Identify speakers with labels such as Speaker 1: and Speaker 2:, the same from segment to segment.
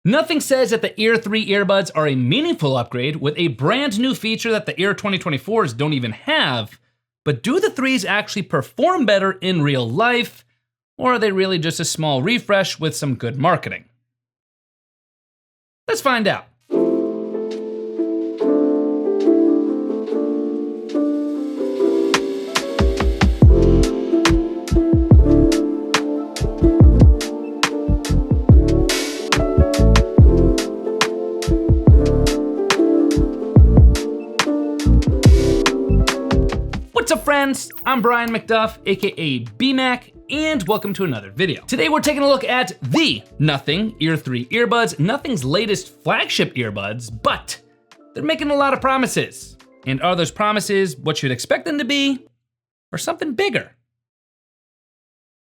Speaker 1: Nothing says that the Ear 3 earbuds are a meaningful upgrade with a brand new feature that the Ear 2024s don't even have, but do the 3s actually perform better in real life, or are they really just a small refresh with some good marketing? Let's find out. What's up, friends? I'm Brian MacDuff, aka BMac, and welcome to another video. Today we're taking a look at the Nothing Ear 3 earbuds, Nothing's latest flagship earbuds, but they're making a lot of promises. And are those promises what you'd expect them to be, or something bigger?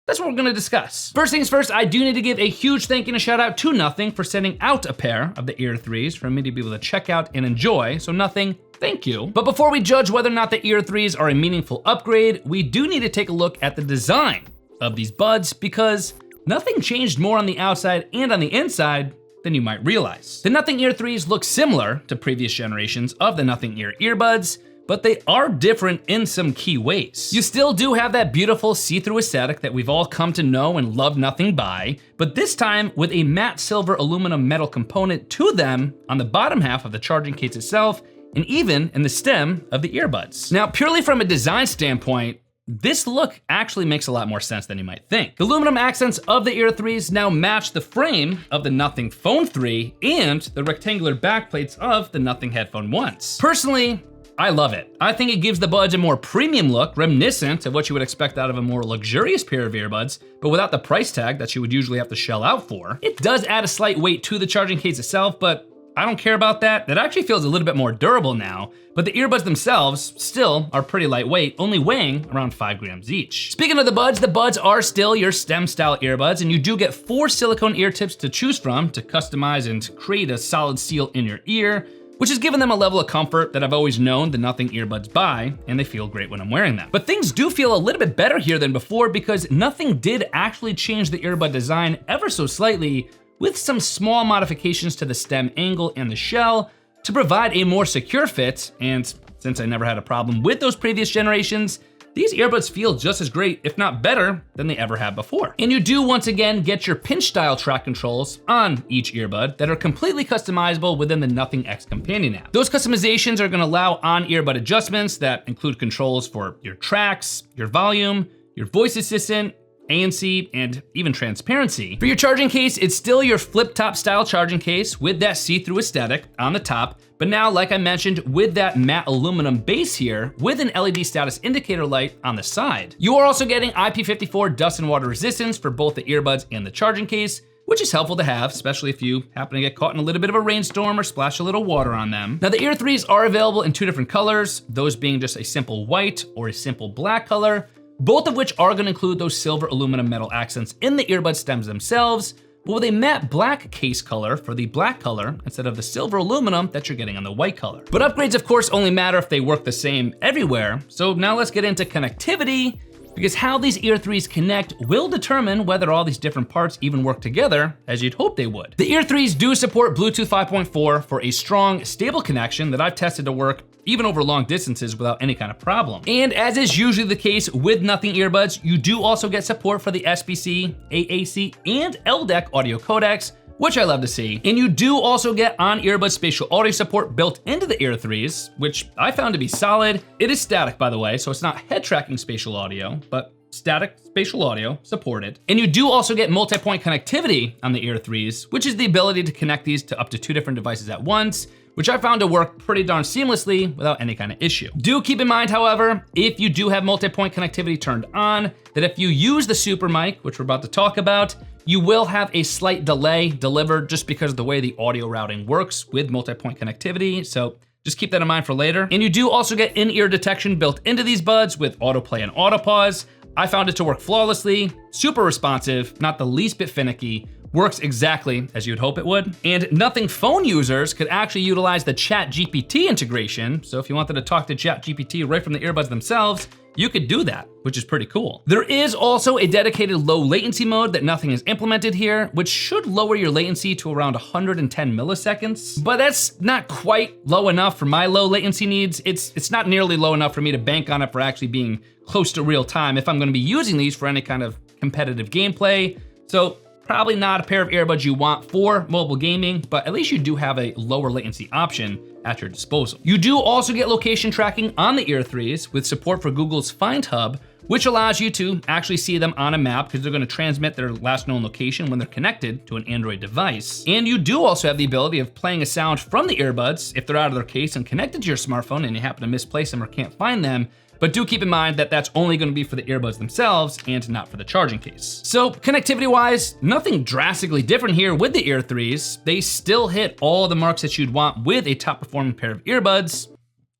Speaker 1: That's what we're gonna discuss. First things first, I do need to give a huge thank you and a shout out to Nothing for sending out a pair of the Ear 3s for me to be able to check out and enjoy, so Nothing, thank you. But before we judge whether or not the Ear 3s are a meaningful upgrade, we do need to take a look at the design of these buds because nothing changed more on the outside and on the inside than you might realize. The Nothing Ear 3s look similar to previous generations of the Nothing Ear earbuds, but they are different in some key ways. You still do have that beautiful see-through aesthetic that we've all come to know and love Nothing by, but this time with a matte silver aluminum metal component to them on the bottom half of the charging case itself, and even in the stem of the earbuds. Now, purely from a design standpoint, this look actually makes a lot more sense than you might think. The aluminum accents of the Ear 3s now match the frame of the Nothing Phone 3 and the rectangular backplates of the Nothing Headphone 1s. Personally, I love it. I think it gives the buds a more premium look, reminiscent of what you would expect out of a more luxurious pair of earbuds, but without the price tag that you would usually have to shell out for. It does add a slight weight to the charging case itself, but I don't care about that. That actually feels a little bit more durable now, but the earbuds themselves still are pretty lightweight, only weighing around 5 grams each. Speaking of the buds are still your stem style earbuds, and you do get 4 silicone ear tips to choose from to customize and create a solid seal in your ear, which has given them a level of comfort that I've always known the Nothing earbuds by, and they feel great when I'm wearing them. But things do feel a little bit better here than before because Nothing did actually change the earbud design ever so slightly with some small modifications to the stem angle and the shell to provide a more secure fit, and since I never had a problem with those previous generations, these earbuds feel just as great, if not better, than they ever have before. And you do once again get your pinch style track controls on each earbud that are completely customizable within the Nothing X Companion app. Those customizations are gonna allow on-earbud adjustments that include controls for your tracks, your volume, your voice assistant, ANC, and even transparency. For your charging case, it's still your flip-top style charging case with that see-through aesthetic on the top, but now, like I mentioned, with that matte aluminum base here, with an LED status indicator light on the side. You are also getting IP54 dust and water resistance for both the earbuds and the charging case, which is helpful to have, especially if you happen to get caught in a little bit of a rainstorm or splash a little water on them. Now, the Ear 3s are available in 2 different colors, those being just a simple white or a simple black color, both of which are gonna include those silver aluminum metal accents in the earbud stems themselves, but with a matte black case color for the black color instead of the silver aluminum that you're getting on the white color. But upgrades, of course, only matter if they work the same everywhere. So now let's get into connectivity, because how these Ear 3s connect will determine whether all these different parts even work together as you'd hope they would. The Ear 3s do support Bluetooth 5.4 for a strong, stable connection that I've tested to work even over long distances without any kind of problem. And as is usually the case with Nothing earbuds, you do also get support for the SBC, AAC, and LDAC audio codecs, which I love to see. And you do also get on-earbud spatial audio support built into the Ear 3s, which I found to be solid. It is static, by the way, so it's not head tracking spatial audio, but static spatial audio supported. And you do also get multi-point connectivity on the Ear 3s, which is the ability to connect these to up to 2 different devices at once, which I found to work pretty darn seamlessly without any kind of issue. Do keep in mind, however, if you do have multi-point connectivity turned on, that if you use the super mic, which we're about to talk about, you will have a slight delay delivered just because of the way the audio routing works with multi-point connectivity, so just keep that in mind for later. And you do also get in-ear detection built into these buds with autoplay and autopause. I found it to work flawlessly, super responsive, not the least bit finicky, works exactly as you'd hope it would. And Nothing phone users could actually utilize the ChatGPT integration. So if you wanted to talk to ChatGPT right from the earbuds themselves, you could do that, which is pretty cool. There is also a dedicated low latency mode that Nothing has implemented here, which should lower your latency to around 110 milliseconds, but that's not quite low enough for my low latency needs. It's not nearly low enough for me to bank on it for actually being close to real time if I'm gonna be using these for any kind of competitive gameplay. So probably not a pair of earbuds you want for mobile gaming, but at least you do have a lower latency option at your disposal. You do also get location tracking on the Ear 3s with support for Google's Find Hub, which allows you to actually see them on a map because they're gonna transmit their last known location when they're connected to an Android device. And you do also have the ability of playing a sound from the earbuds if they're out of their case and connected to your smartphone and you happen to misplace them or can't find them. But do keep in mind that that's only gonna be for the earbuds themselves and not for the charging case. So connectivity-wise, nothing drastically different here with the Ear 3s. They still hit all the marks that you'd want with a top-performing pair of earbuds,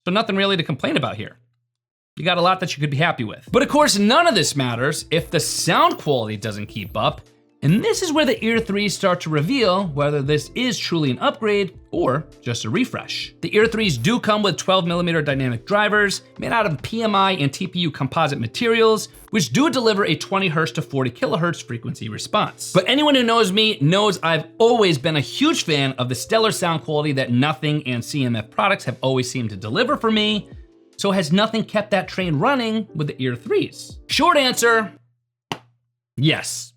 Speaker 1: so nothing really to complain about here. You got a lot that you could be happy with. But of course, none of this matters if the sound quality doesn't keep up. And this is where the Ear 3s start to reveal whether this is truly an upgrade or just a refresh. The Ear 3s do come with 12mm dynamic drivers made out of PMI and TPU composite materials, which do deliver a 20Hz to 40kHz frequency response. But anyone who knows me knows I've always been a huge fan of the stellar sound quality that Nothing and CMF products have always seemed to deliver for me. So has Nothing kept that train running with the Ear 3s? Short answer, yes.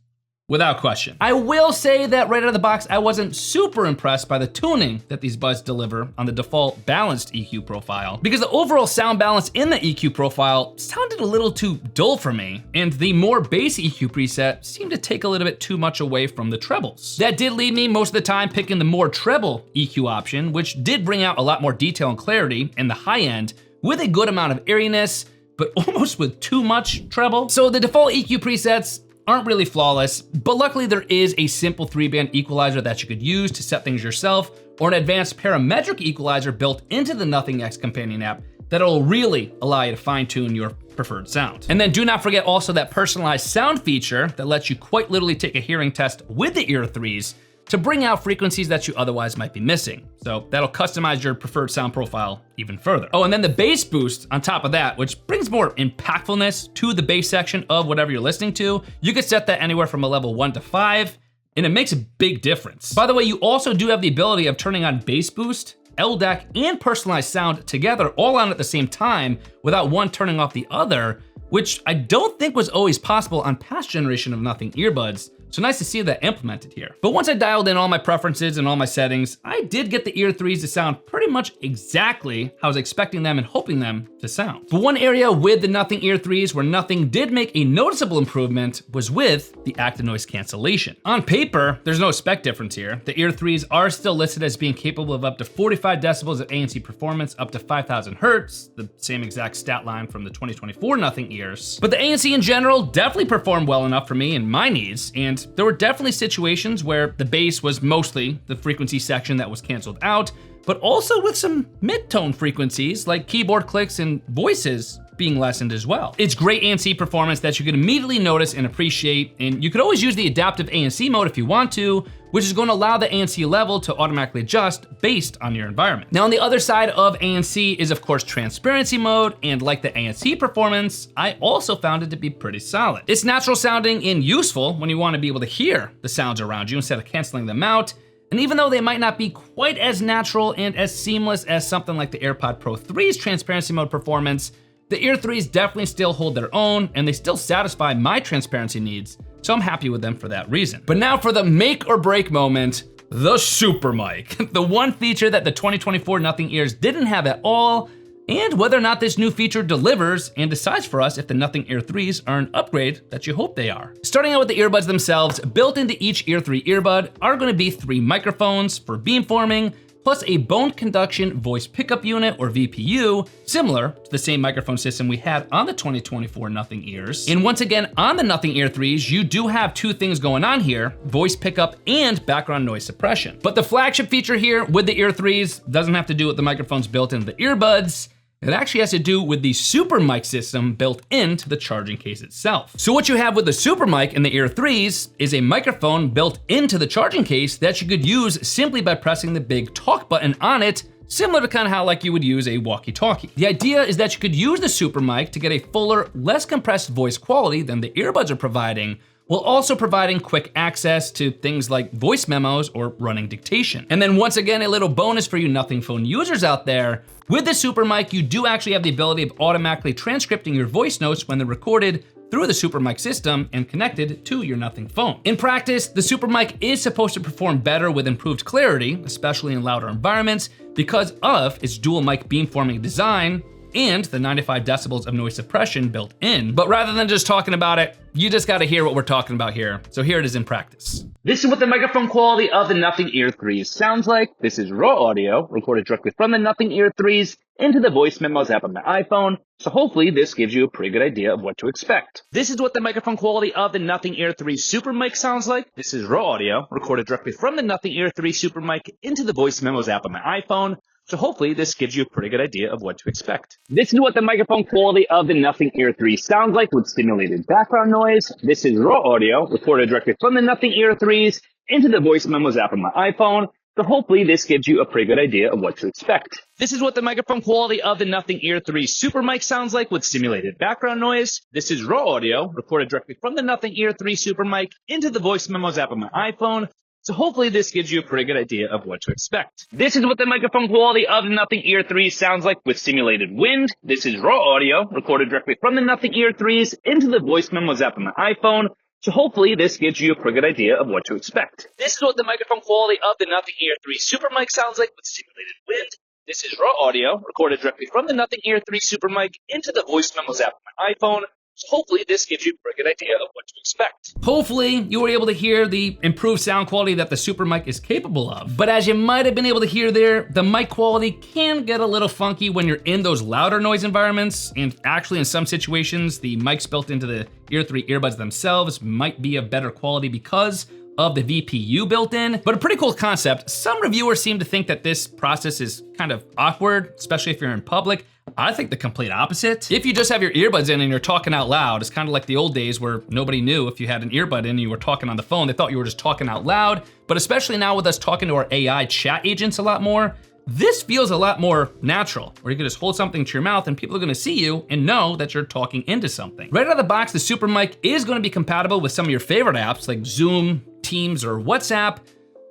Speaker 1: Without question. I will say that right out of the box, I wasn't super impressed by the tuning that these buds deliver on the default balanced EQ profile, because the overall sound balance in the EQ profile sounded a little too dull for me, and the more bass EQ preset seemed to take a little bit too much away from the trebles. That did leave me most of the time picking the more treble EQ option, which did bring out a lot more detail and clarity in the high end with a good amount of airiness, but almost with too much treble. So the default EQ presets aren't really flawless, but luckily there is a simple 3-band equalizer that you could use to set things yourself, or an advanced parametric equalizer built into the Nothing X companion app that'll really allow you to fine-tune your preferred sound. And then do not forget also that personalized sound feature that lets you quite literally take a hearing test with the Ear 3s to bring out frequencies that you otherwise might be missing. So that'll customize your preferred sound profile even further. Oh, and then the bass boost on top of that, which brings more impactfulness to the bass section of whatever you're listening to. You could set that anywhere from a level 1 to 5, and it makes a big difference. By the way, you also do have the ability of turning on bass boost, LDAC, and personalized sound together all on at the same time without one turning off the other, which I don't think was always possible on past generation of Nothing earbuds. So nice to see that implemented here. But once I dialed in all my preferences and all my settings, I did get the Ear 3s to sound pretty much exactly how I was expecting them and hoping them to sound. But one area with the Nothing Ear 3s where Nothing did make a noticeable improvement was with the active noise cancellation. On paper, there's no spec difference here. The Ear 3s are still listed as being capable of up to 45 decibels of ANC performance, up to 5,000 hertz, the same exact stat line from the 2024 Nothing Ears. But the ANC in general definitely performed well enough for me and my needs, and there were definitely situations where the bass was mostly the frequency section that was canceled out, but also with some mid-tone frequencies like keyboard clicks and voices being lessened as well. It's great ANC performance that you can immediately notice and appreciate, and you could always use the adaptive ANC mode if you want to, which is going to allow the ANC level to automatically adjust based on your environment. Now on the other side of ANC is of course transparency mode, and like the ANC performance, I also found it to be pretty solid. It's natural sounding and useful when you want to be able to hear the sounds around you instead of canceling them out. And even though they might not be quite as natural and as seamless as something like the AirPod Pro 3's transparency mode performance, the Ear 3s definitely still hold their own, and they still satisfy my transparency needs, so I'm happy with them for that reason. But now for the make or break moment, the super mic. The one feature that the 2024 Nothing Ears didn't have at all, and whether or not this new feature delivers and decides for us if the Nothing Ear 3s are an upgrade that you hope they are. Starting out with the earbuds themselves, built into each Ear 3 earbud are gonna be 3 microphones for beamforming, plus a bone conduction voice pickup unit, or VPU, similar to the same microphone system we had on the 2024 Nothing Ears. And once again, on the Nothing Ear 3s, you do have 2 things going on here, voice pickup and background noise suppression. But the flagship feature here with the Ear 3s doesn't have to do with the microphones built into the earbuds. It actually has to do with the super mic system built into the charging case itself. So what you have with the super mic in the Ear 3s is a microphone built into the charging case that you could use simply by pressing the big talk button on it similar to kind of how like you would use a walkie-talkie. The idea is that you could use the super mic to get a fuller, less compressed voice quality than the earbuds are providing, while also providing quick access to things like voice memos or running dictation. And then once again, a little bonus for you Nothing phone users out there, with the super mic, you do actually have the ability of automatically transcripting your voice notes when they're recorded through the super mic system and connected to your Nothing phone. In practice, the super mic is supposed to perform better with improved clarity, especially in louder environments, because of its dual mic beamforming design and the 95 decibels of noise suppression built in. But rather than just talking about it, you just gotta hear what we're talking about here. So here it is in practice.
Speaker 2: This is what the microphone quality of the Nothing Ear 3s sounds like. This is raw audio recorded directly from the Nothing Ear 3s into the voice memos app on my iPhone. So hopefully this gives you a pretty good idea of what to expect. This is what the microphone quality of the Nothing Ear 3 Super Mic sounds like. This is raw audio recorded directly from the Nothing Ear 3 Super Mic into the voice memos app on my iPhone. So hopefully this gives you a pretty good idea of what to expect. This is what the microphone quality of the Nothing Ear 3 sounds like with simulated background noise. This is raw audio recorded directly from the Nothing Ear 3s into the voice memos app on my iPhone. So hopefully this gives you a pretty good idea of what to expect. This is what the microphone quality of the Nothing Ear 3 Super Mic sounds like with simulated background noise. This is raw audio recorded directly from the Nothing Ear 3 Super Mic into the voice memos app on my iPhone. So hopefully this gives you a pretty good idea of what to expect. This is what the microphone quality of the Nothing Ear 3 sounds like with simulated wind. This is raw audio recorded directly from the Nothing Ear 3s into the voice memos app on my iPhone. So hopefully this gives you a pretty good idea of what to expect. This is what the microphone quality of the Nothing Ear 3 Super Mic sounds like with simulated wind. This is raw audio recorded directly from the Nothing Ear 3 Super Mic into the voice memos app on my iPhone. So hopefully this gives you a pretty good idea of what to expect.
Speaker 1: Hopefully you were able to hear the improved sound quality that the super mic is capable of. But as you might have been able to hear there, the mic quality can get a little funky when you're in those louder noise environments. And actually in some situations, the mics built into the Ear 3 earbuds themselves might be of better quality because of the VPU built in. But a pretty cool concept. Some reviewers seem to think that this process is kind of awkward, especially if you're in public. I think the complete opposite. If you just have your earbuds in and you're talking out loud, it's kind of like the old days where nobody knew if you had an earbud in and you were talking on the phone, they thought you were just talking out loud. But especially now with us talking to our AI chat agents a lot more, this feels a lot more natural, where you can just hold something to your mouth and people are gonna see you and know that you're talking into something. Right out of the box, the Super Mic is gonna be compatible with some of your favorite apps like Zoom, Teams, or WhatsApp.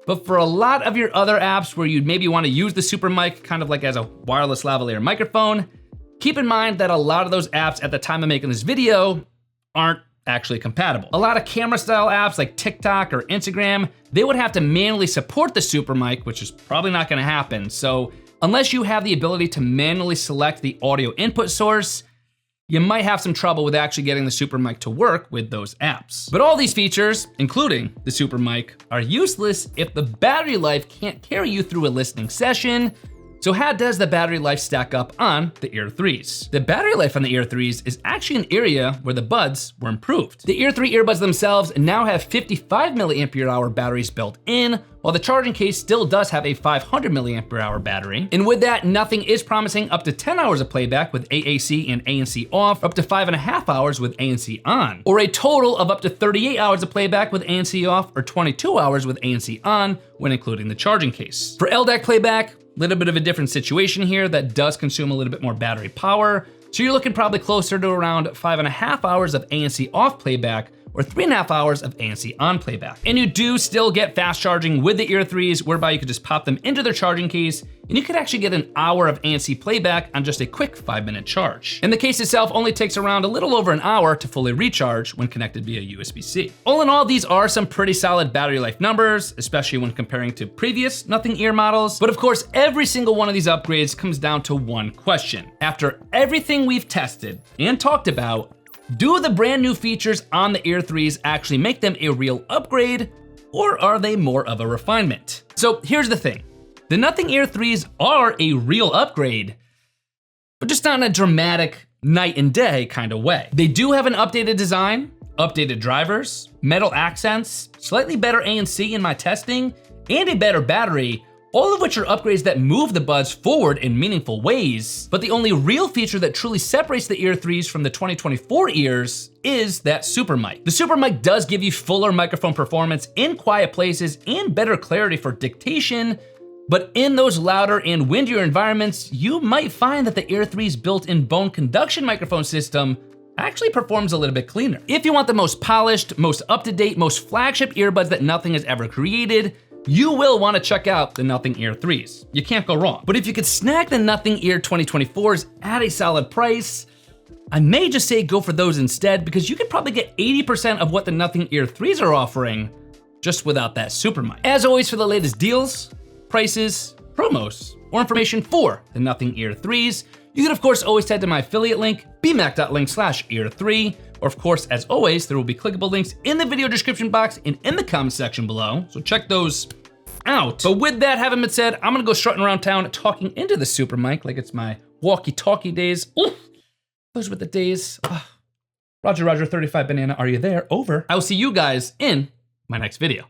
Speaker 1: But for a lot of your other apps where you'd maybe wanna use the Super Mic kind of like as a wireless lavalier microphone, keep in mind that a lot of those apps at the time of making this video aren't actually compatible. A lot of camera style apps like TikTok or Instagram, they would have to manually support the Super Mic, which is probably not gonna happen. So unless you have the ability to manually select the audio input source, you might have some trouble with actually getting the Super Mic to work with those apps. But all these features, including the Super Mic, are useless if the battery life can't carry you through a listening session. So how does the battery life stack up on the Ear 3s? The battery life on the Ear 3s is actually an area where the buds were improved. The Ear 3 earbuds themselves now have 55 milliampere hour batteries built in, while the charging case still does have a 500 milliampere hour battery. And with that, Nothing is promising up to 10 hours of playback with AAC and ANC off, up to 5.5 hours with ANC on, or a total of up to 38 hours of playback with ANC off, or 22 hours with ANC on when including the charging case. For LDAC playback, little bit of a different situation here that does consume a little bit more battery power. So you're looking probably closer to around 5.5 hours of ANC off playback or 3.5 hours of ANC on playback. And you do still get fast charging with the Ear 3s, whereby you could just pop them into their charging case and you could actually get an hour of ANC playback on just a quick 5-minute charge. And the case itself only takes around a little over an hour to fully recharge when connected via USB-C. All in all, these are some pretty solid battery life numbers, especially when comparing to previous Nothing Ear models. But of course, every single one of these upgrades comes down to one question. After everything we've tested and talked about, do the brand new features on the Ear 3s actually make them a real upgrade, or are they more of a refinement? So here's the thing. The Nothing Ear 3s are a real upgrade, but just not in a dramatic night and day kind of way. They do have an updated design, updated drivers, metal accents, slightly better ANC in my testing, and a better battery, all of which are upgrades that move the buds forward in meaningful ways. But the only real feature that truly separates the Ear 3s from the 2024 ears is that Super Mic. The Super Mic does give you fuller microphone performance in quiet places and better clarity for dictation, But in those louder and windier environments, you might find that the Ear 3's built-in bone conduction microphone system actually performs a little bit cleaner. If you want the most polished, most up-to-date, most flagship earbuds that Nothing has ever created, you will want to check out the Nothing Ear 3s. You can't go wrong. But if you could snag the Nothing Ear 2024s at a solid price, I may just say go for those instead, because you could probably get 80% of what the Nothing Ear 3s are offering just without that super mic. As always, for the latest deals, prices, promos, or information for the Nothing Ear 3s, you can of course always head to my affiliate link, bmac.link/ear3, or of course, as always, there will be clickable links in the video description box and in the comment section below, so check those out. But with that having been said, I'm gonna go strutting around town talking into the super mic like it's my walkie-talkie days. Ooh, those were the days. Roger, 35 banana, are you there? Over. I will see you guys in my next video.